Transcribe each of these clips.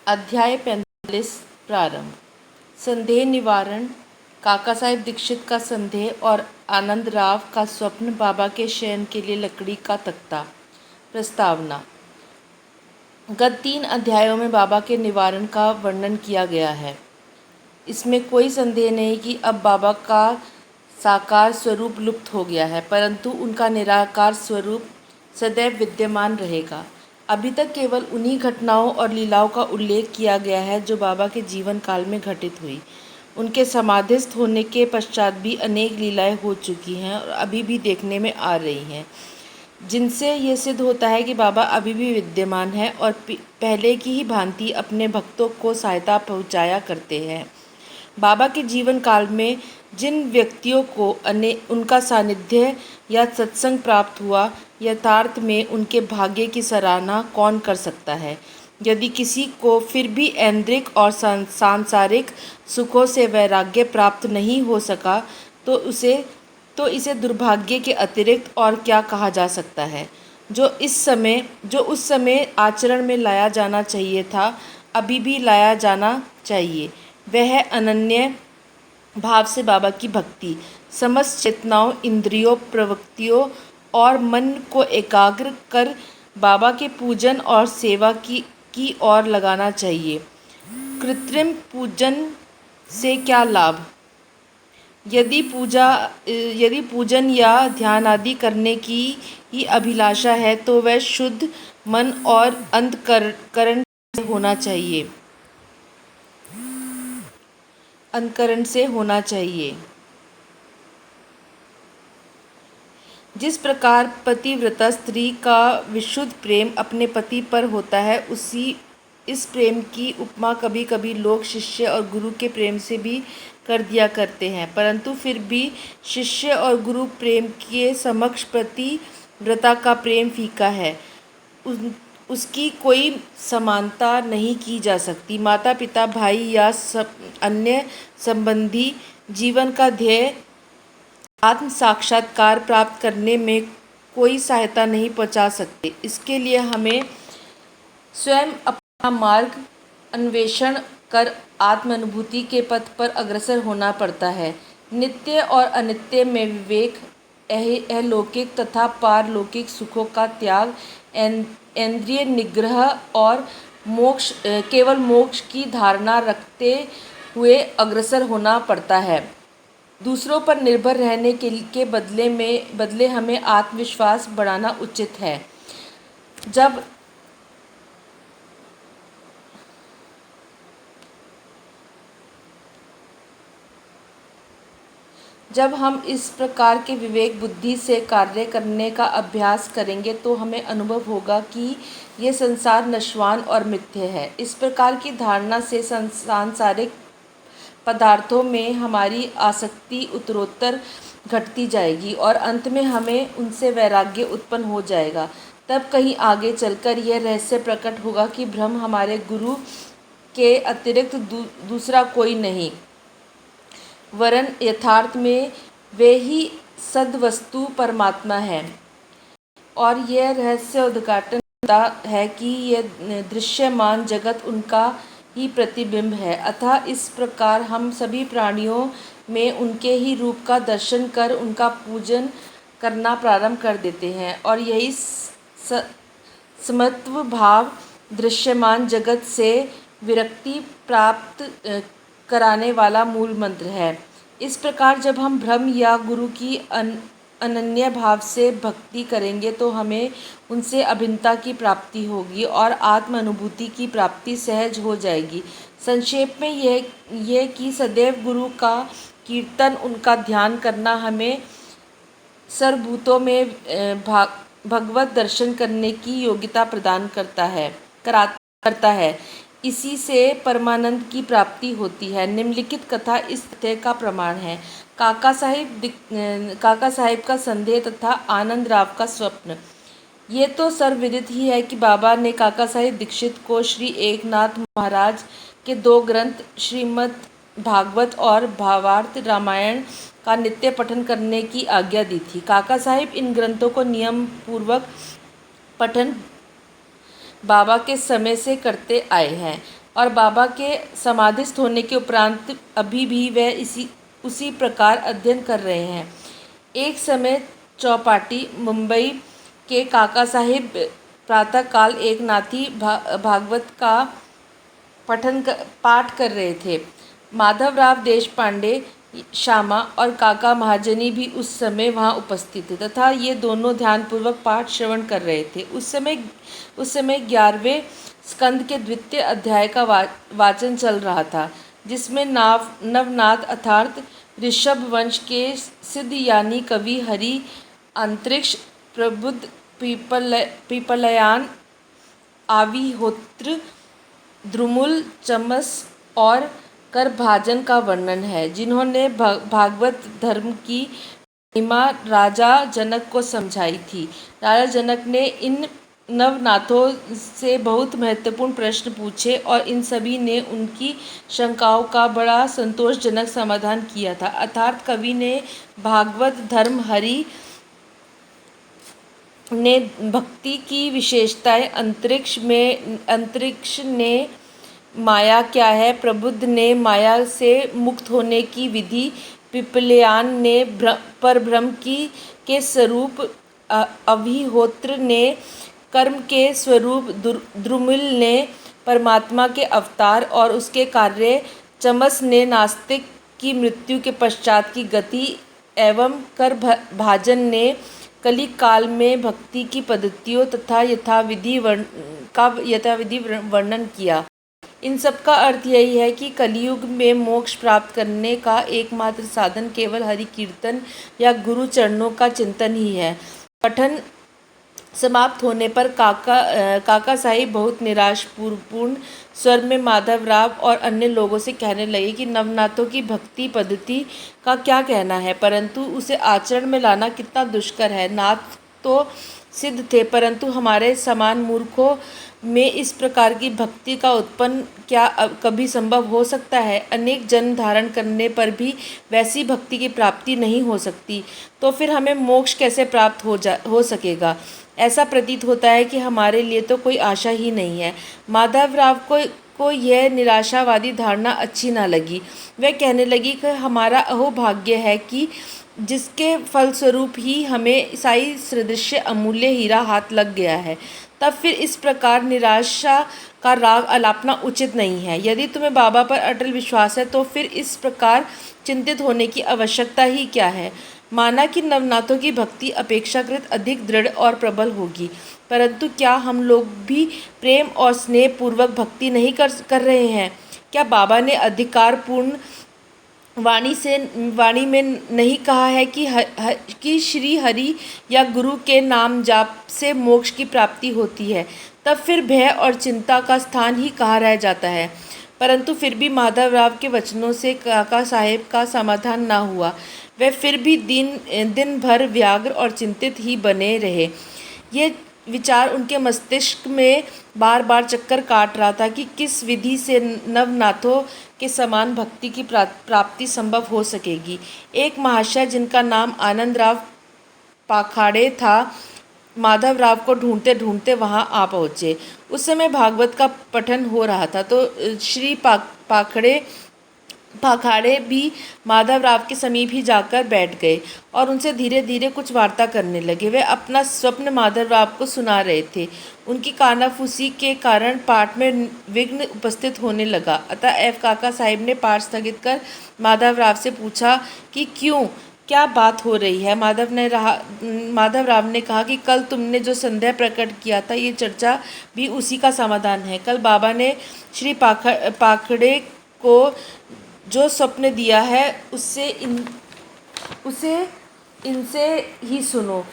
अध्याय 45 प्रारंभ। संदेह निवारण। काका साहेब दीक्षित का संदेह और आनंदराव का स्वप्न। बाबा के शयन के लिए लकड़ी का तख्ता। प्रस्तावना। गत 3 अध्यायों में बाबा के निवारण का वर्णन किया गया है। इसमें कोई संदेह नहीं कि अब बाबा का साकार स्वरूप लुप्त हो गया है, परंतु उनका निराकार स्वरूप सदैव विद्यमान रहेगा। अभी तक केवल उन्हीं घटनाओं और लीलाओं का उल्लेख किया गया है जो बाबा के जीवन काल में घटित हुई। उनके समाधिस्थ होने के पश्चात भी अनेक लीलाएं हो चुकी हैं और अभी भी देखने में आ रही हैं, जिनसे ये सिद्ध होता है कि बाबा अभी भी विद्यमान है और पहले की ही भांति अपने भक्तों को सहायता पहुंचाया करते हैं। बाबा के जीवन काल में जिन व्यक्तियों को उनका सानिध्य या सत्संग प्राप्त हुआ, यथार्थ में उनके भाग्य की सराहना कौन कर सकता है। यदि किसी को फिर भी ऐन्द्रिक और सांसारिक सुखों से वैराग्य प्राप्त नहीं हो सका, तो इसे दुर्भाग्य के अतिरिक्त और क्या कहा जा सकता है। जो उस समय आचरण में लाया जाना चाहिए था, अभी भी लाया जाना चाहिए। वह है अनन्य भाव से बाबा की भक्ति। समस्त चेतनाओं, इंद्रियों, प्रवृत्तियों और मन को एकाग्र कर बाबा के पूजन और सेवा की ओर लगाना चाहिए। कृत्रिम पूजन से क्या लाभ? यदि पूजन या ध्यान आदि करने की ही अभिलाषा है, तो वह शुद्ध मन और अंतःकरण से होना चाहिए। जिस प्रकार पतिव्रता स्त्री का विशुद्ध प्रेम अपने पति पर होता है, इस प्रेम की उपमा कभी कभी लोग शिष्य और गुरु के प्रेम से भी कर दिया करते हैं, परंतु फिर भी शिष्य और गुरु प्रेम के समक्ष पतिव्रता का प्रेम फीका है। उसकी कोई समानता नहीं की जा सकती। माता पिता, भाई या अन्य संबंधी जीवन का ध्येय आत्म साक्षात्कार प्राप्त करने में कोई सहायता नहीं पहुंचा सकते। इसके लिए हमें स्वयं अपना मार्ग अन्वेषण कर आत्म अनुभूति के पथ पर अग्रसर होना पड़ता है। नित्य और अनित्य में विवेक, अलौकिक तथा पारलौकिक सुखों का त्याग, इंद्रिय निग्रह और केवल मोक्ष की धारणा रखते हुए अग्रसर होना पड़ता है। दूसरों पर निर्भर रहने के बदले हमें आत्मविश्वास बढ़ाना उचित है। जब हम इस प्रकार के विवेक बुद्धि से कार्य करने का अभ्यास करेंगे, तो हमें अनुभव होगा कि ये संसार नश्वान और मिथ्य है। इस प्रकार की धारणा से सांसारिक पदार्थों में हमारी आसक्ति उत्तरोत्तर घटती जाएगी और अंत में हमें उनसे वैराग्य उत्पन्न हो जाएगा। तब कहीं आगे चलकर यह रहस्य प्रकट होगा कि ब्रह्म हमारे गुरु के अतिरिक्त दूसरा कोई नहीं, वरन यथार्थ में वे ही सद्वस्तु परमात्मा है। और यह रहस्य उद्घाटन होता है कि यह दृश्यमान जगत उनका ही प्रतिबिंब है। अतः इस प्रकार हम सभी प्राणियों में उनके ही रूप का दर्शन कर उनका पूजन करना प्रारंभ कर देते हैं, और यही समत्व भाव दृश्यमान जगत से विरक्ति प्राप्त कराने वाला मूल मंत्र है। इस प्रकार जब हम ब्रह्म या गुरु की अनन्य भाव से भक्ति करेंगे, तो हमें उनसे अभिन्नता की प्राप्ति होगी और आत्म अनुभूति की प्राप्ति सहज हो जाएगी। संक्षेप में यह कि सदैव गुरु का कीर्तन, उनका ध्यान करना हमें सर्वभूतों में भगवत दर्शन करने की योग्यता प्रदान करता है। इसी से परमानंद की प्राप्ति होती है। निम्नलिखित कथा इस तथ्य का प्रमाण है। काका साहिब का संदेह तथा आनंदराव का स्वप्न। ये तो सर्वविदित ही है कि बाबा ने काका साहिब दीक्षित को श्री एकनाथ महाराज के 2 ग्रंथ श्रीमद् भागवत और भावार्थ रामायण का नित्य पठन करने की आज्ञा दी थी। काका साहिब इन ग्रंथों को नियम पूर्वक पठन बाबा के समय से करते आए हैं। और बाबा के समाधिस्थ होने के उपरांत अभी भी वह उसी प्रकार अध्ययन कर रहे हैं। एक समय चौपाटी मुंबई के काका साहिब प्रातःकाल एक नाथी भागवत का पाठ कर रहे थे। माधवराव देशपांडे, श्यामा और काका महाजनी भी उस समय वहां उपस्थित थे तथा ये दोनों ध्यानपूर्वक पाठ श्रवण कर रहे थे। उस समय 11वें स्कंद के द्वितीय अध्याय का वाचन चल रहा था, जिसमें नवनाथ अर्थात ऋषभ वंश के सिद्ध यानी कवि हरि, अंतरिक्ष, प्रबुद्ध, पीपलयान, आविहोत्र, द्रुमुल, चमस और करभाजन का वर्णन है, जिन्होंने भागवत धर्म की महिमा राजा जनक को समझाई थी। राजा जनक ने इन नवनाथों से बहुत महत्वपूर्ण प्रश्न पूछे और इन सभी ने उनकी शंकाओं का बड़ा संतोषजनक समाधान किया था। अर्थात कवि ने भागवत धर्म, हरि ने भक्ति की विशेषताएं, अंतरिक्ष ने माया क्या है, प्रबुद्ध ने माया से मुक्त होने की विधि, पिपलयान ने परब्रह्म के स्वरूप, अविहोत्र ने कर्म के स्वरूप, द्रुमिल ने परमात्मा के अवतार और उसके कार्य, चमस ने नास्तिक की मृत्यु के पश्चात की गति एवं करभाजन ने कली काल में भक्ति की पद्धतियों तथा यथाविधि वर्णन किया। इन सब का अर्थ यही है कि कलियुग में मोक्ष प्राप्त करने का एकमात्र साधन केवल हरि कीर्तन या गुरु चरणों का चिंतन ही है। पठन समाप्त होने पर काका साहिब बहुत निराशापूर्ण स्वर में माधवराव और अन्य लोगों से कहने लगे कि नवनाथों की भक्ति पद्धति का क्या कहना है, परंतु उसे आचरण में लाना कितना दुष्कर है। नाथ तो सिद्ध थे, परंतु हमारे समान मूर्खों में इस प्रकार की भक्ति का उत्पन्न क्या कभी संभव हो सकता है? अनेक जन्म धारण करने पर भी वैसी भक्ति की प्राप्ति नहीं हो सकती, तो फिर हमें मोक्ष कैसे प्राप्त हो सकेगा? ऐसा प्रतीत होता है कि हमारे लिए तो कोई आशा ही नहीं है। माधवराव को यह निराशावादी धारणा अच्छी न लगी। वह कहने लगी कि हमारा अहोभाग्य है कि जिसके फलस्वरूप ही हमें साई सदृश अमूल्य हीरा हाथ लग गया है। तब फिर इस प्रकार निराशा का राग अलापना उचित नहीं है। यदि तुम्हें बाबा पर अटल विश्वास है तो फिर इस प्रकार चिंतित होने की आवश्यकता ही क्या है? माना कि नवनाथों की भक्ति अपेक्षाकृत अधिक दृढ़ और प्रबल होगी, परंतु क्या हम लोग भी प्रेम और स्नेह पूर्वक भक्ति नहीं कर रहे हैं? क्या बाबा ने अधिकारपूर्ण वाणी में नहीं कहा है कि श्री हरि या गुरु के नाम जाप से मोक्ष की प्राप्ति होती है? तब फिर भय और चिंता का स्थान ही कहाँ रह जाता है? परंतु फिर भी माधवराव के वचनों से काका साहेब का समाधान न हुआ। वे फिर भी दिन भर व्यग्र और चिंतित ही बने रहे। ये विचार उनके मस्तिष्क में बार बार चक्कर काट रहा था कि किस विधि से नवनाथों के समान भक्ति की प्राप्ति संभव हो सकेगी। एक महाशय जिनका नाम आनंदराव पाखाड़े था, माधवराव को ढूंढते ढूंढते वहां आ पहुँचे। उस समय भागवत का पठन हो रहा था, तो श्री पाखाड़े भी माधवराव के समीप ही जाकर बैठ गए और उनसे धीरे धीरे कुछ वार्ता करने लगे। वे अपना स्वप्न माधवराव को सुना रहे थे। उनकी कानाफूसी के कारण पाठ में विघ्न उपस्थित होने लगा। अतः काका साहिब ने पाठ स्थगित कर माधवराव से पूछा कि क्या बात हो रही है? माधवराव ने कहा कि कल तुमने जो संदेह प्रकट किया था, ये चर्चा भी उसी का समाधान है। कल बाबा ने श्री पाखड़े को जो स्वप्न दिया है उसे इनसे ही सुनो।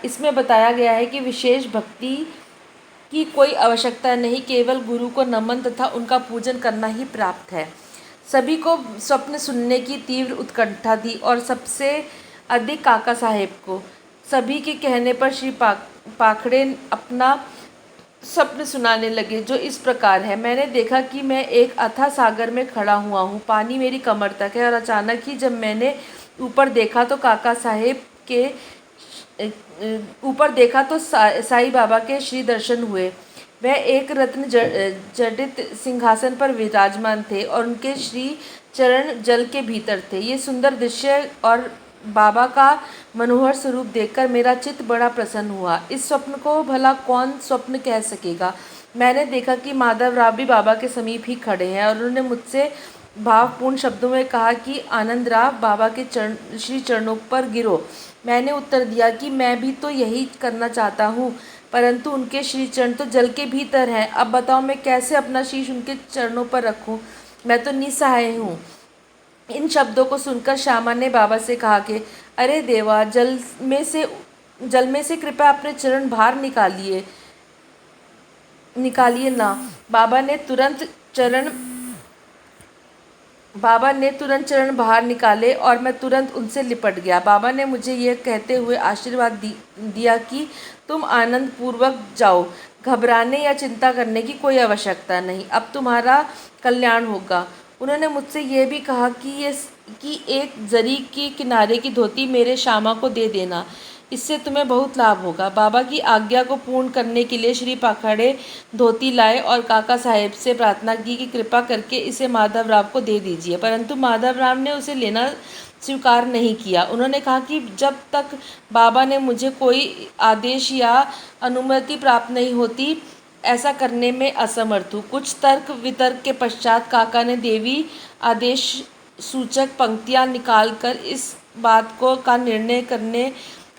इसमें बताया गया है कि विशेष भक्ति की कोई आवश्यकता नहीं, केवल गुरु को नमन तथा उनका पूजन करना ही प्राप्त है। सभी को स्वप्न सुनने की तीव्र उत्कंठा थी और सबसे अधिक काका साहेब को। सभी के कहने पर श्री पाखड़े अपना स्वप्न सुनाने लगे, जो इस प्रकार है। मैंने देखा कि मैं एक अथाह सागर में खड़ा हुआ हूँ, पानी मेरी कमर तक है और अचानक ही जब मैंने ऊपर देखा तो साईं बाबा के श्री दर्शन हुए। वह एक रत्न जटित सिंहासन पर विराजमान थे और उनके श्री चरण जल के भीतर थे। ये सुंदर दृश्य और बाबा का मनोहर स्वरूप देखकर मेरा चित्त बड़ा प्रसन्न हुआ। इस स्वप्न को भला कौन स्वप्न कह सकेगा। मैंने देखा कि माधवराव भी बाबा के समीप ही खड़े हैं और उन्होंने मुझसे भावपूर्ण शब्दों में कहा कि आनंदराव, बाबा के श्री चरणों पर गिरो। मैंने उत्तर दिया कि मैं भी तो यही करना चाहता हूँ, परंतु उनके श्री चरण तो जल के भीतर हैं। अब बताओ मैं कैसे अपना शीश उनके चरणों पर रखूँ। मैं तो निसहाय हूँ। इन शब्दों को सुनकर श्यामा ने बाबा से कहा कि अरे देवा, जल में से कृपया अपने चरण बाहर निकालिए ना। बाबा ने तुरंत चरण बाहर निकाले और मैं तुरंत उनसे लिपट गया। बाबा ने मुझे यह कहते हुए आशीर्वाद दिया कि तुम आनंद पूर्वक जाओ, घबराने या चिंता करने की कोई आवश्यकता नहीं, अब तुम्हारा कल्याण होगा। उन्होंने मुझसे यह भी कहा कि एक जरी के किनारे की धोती मेरे श्यामा को दे देना, इससे तुम्हें बहुत लाभ होगा। बाबा की आज्ञा को पूर्ण करने के लिए श्री पाखाड़े धोती लाए और काका साहेब से प्रार्थना की कि कृपा करके इसे माधवराव को दे दीजिए, परंतु माधवराव ने उसे लेना स्वीकार नहीं किया। उन्होंने कहा कि जब तक बाबा ने मुझे कोई आदेश या अनुमति प्राप्त नहीं होती, ऐसा करने में असमर्थ हूँ। कुछ तर्क वितर्क के पश्चात काका ने देवी आदेश सूचक पंक्तियाँ निकालकर इस बात का निर्णय करने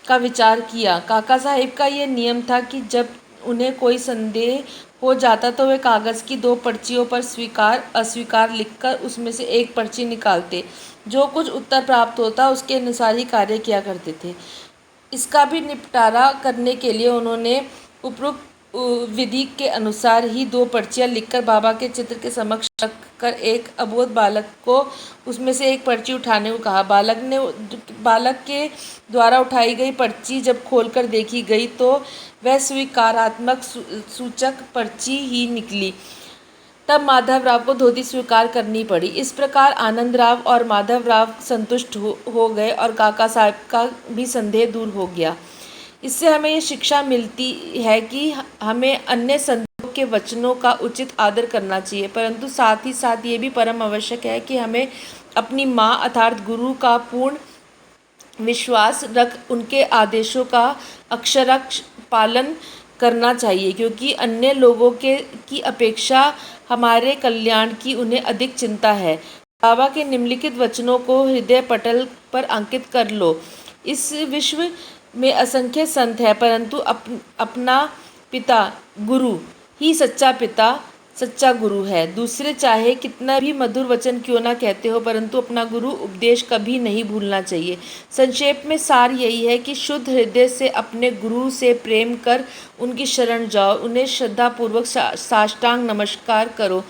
का विचार किया। काका साहेब का यह नियम था कि जब उन्हें कोई संदेह हो जाता तो वे कागज़ की 2 पर्चियों पर स्वीकार अस्वीकार लिखकर उसमें से एक पर्ची निकालते। जो कुछ उत्तर प्राप्त होता उसके अनुसार ही कार्य किया करते थे। इसका भी निपटारा करने के लिए उन्होंने उपरोक्त विधि के अनुसार ही 2 पर्चियाँ लिखकर बाबा के चित्र के समक्ष रखकर एक अबोध बालक को उसमें से एक पर्ची उठाने को कहा। बालक के द्वारा उठाई गई पर्ची जब खोलकर देखी गई तो वह स्वीकारात्मक सूचक पर्ची ही निकली। तब माधवराव को धोती स्वीकार करनी पड़ी। इस प्रकार आनंदराव और माधवराव संतुष्ट हो गए और काका साहब का भी संदेह दूर हो गया। इससे हमें ये शिक्षा मिलती है कि हमें अन्य संतों के वचनों का उचित आदर करना चाहिए, परंतु साथ ही साथ ये भी परम आवश्यक है कि हमें अपनी माँ अर्थात गुरु का पूर्ण विश्वास रख उनके आदेशों का अक्षरश पालन करना चाहिए, क्योंकि अन्य लोगों की अपेक्षा हमारे कल्याण की उन्हें अधिक चिंता है। बाबा के निम्नलिखित वचनों को हृदय पटल पर अंकित कर लो। इस विश्व में असंख्य संत है, परंतु अपना पिता गुरु ही सच्चा गुरु है। दूसरे चाहे कितना भी मधुर वचन क्यों ना कहते हो, परंतु अपना गुरु उपदेश कभी नहीं भूलना चाहिए। संक्षेप में सार यही है कि शुद्ध हृदय से अपने गुरु से प्रेम कर उनकी शरण जाओ, उन्हें श्रद्धापूर्वक साष्टांग नमस्कार करो।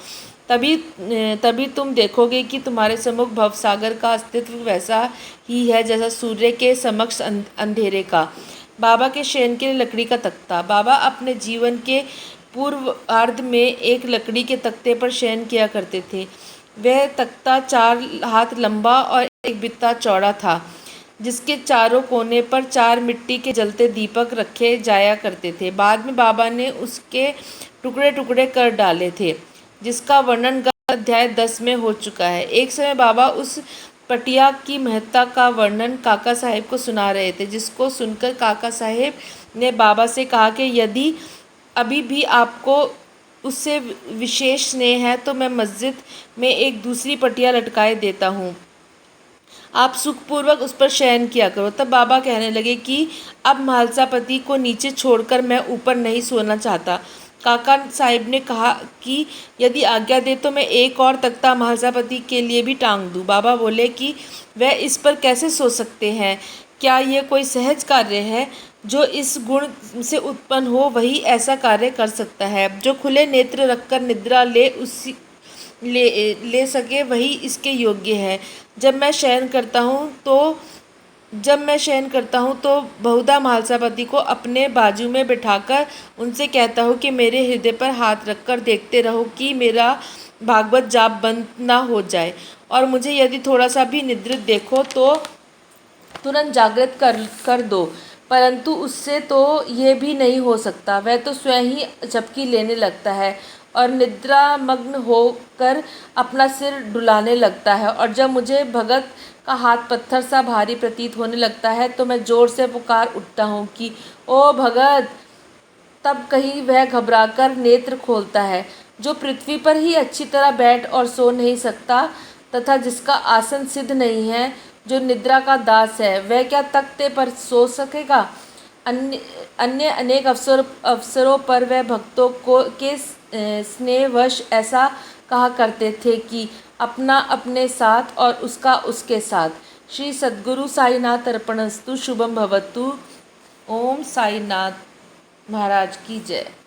तभी तुम देखोगे कि तुम्हारे सम्मुख भवसागर का अस्तित्व वैसा ही है जैसा सूर्य के समक्ष अंधेरे का। बाबा के शयन के लिए लकड़ी का तख्ता। बाबा अपने जीवन के पूर्वार्ध में एक लकड़ी के तख्ते पर शयन किया करते थे। वह तख्ता 4 हाथ लंबा और 1 बित्ता चौड़ा था, जिसके चारों कोने पर 4 मिट्टी के जलते दीपक रखे जाया करते थे। बाद में बाबा ने उसके टुकड़े टुकड़े कर डाले थे, जिसका वर्णन अध्याय 10 में हो चुका है। एक समय बाबा उस पटिया की महत्ता का वर्णन काका साहेब को सुना रहे थे, जिसको सुनकर काका साहेब ने बाबा से कहा कि यदि अभी भी आपको उससे विशेष स्नेह है तो मैं मस्जिद में एक दूसरी पटिया लटकाए देता हूँ, आप सुखपूर्वक उस पर शयन किया करो। तब बाबा कहने लगे कि अब म्हालसापति को नीचे छोड़कर मैं ऊपर नहीं सोना चाहता। काका साहिब ने कहा कि यदि आज्ञा दे तो मैं एक और तख्ता म्हालसापति के लिए भी टांग दूं। बाबा बोले कि वह इस पर कैसे सो सकते हैं, क्या यह कोई सहज कार्य है? जो इस गुण से उत्पन्न हो वही ऐसा कार्य कर सकता है। जो खुले नेत्र रखकर निद्रा ले सके वही इसके योग्य है। जब मैं शयन करता हूँ तो बहुधा म्हालसापति को अपने बाजू में बिठाकर उनसे कहता हूँ कि मेरे हृदय पर हाथ रखकर देखते रहो कि मेरा भागवत जाप बंद ना हो जाए, और मुझे यदि थोड़ा सा भी निद्रित देखो तो तुरंत जागृत कर दो। परंतु उससे तो ये भी नहीं हो सकता। वह तो स्वयं ही झपकी लेने लगता है और निद्रामग्न होकर अपना सिर डुलाने लगता है, और जब मुझे भगत का हाथ पत्थर सा भारी प्रतीत होने लगता है तो मैं जोर से पुकार उठता हूँ कि ओ भगत। तब कहीं वह घबराकर नेत्र खोलता है। जो पृथ्वी पर ही अच्छी तरह बैठ और सो नहीं सकता तथा जिसका आसन सिद्ध नहीं है, जो निद्रा का दास है, वह क्या तख्ते पर सो सकेगा? अन्य अन्य अनेक अवसरों पर वह भक्तों को के स्नेहवश ऐसा कहा करते थे कि अपना अपने साथ और उसका उसके साथ। श्री सद्गुरु साईनाथ अर्पणस्तु। शुभम भवतु। ओम साईनाथ महाराज की जय।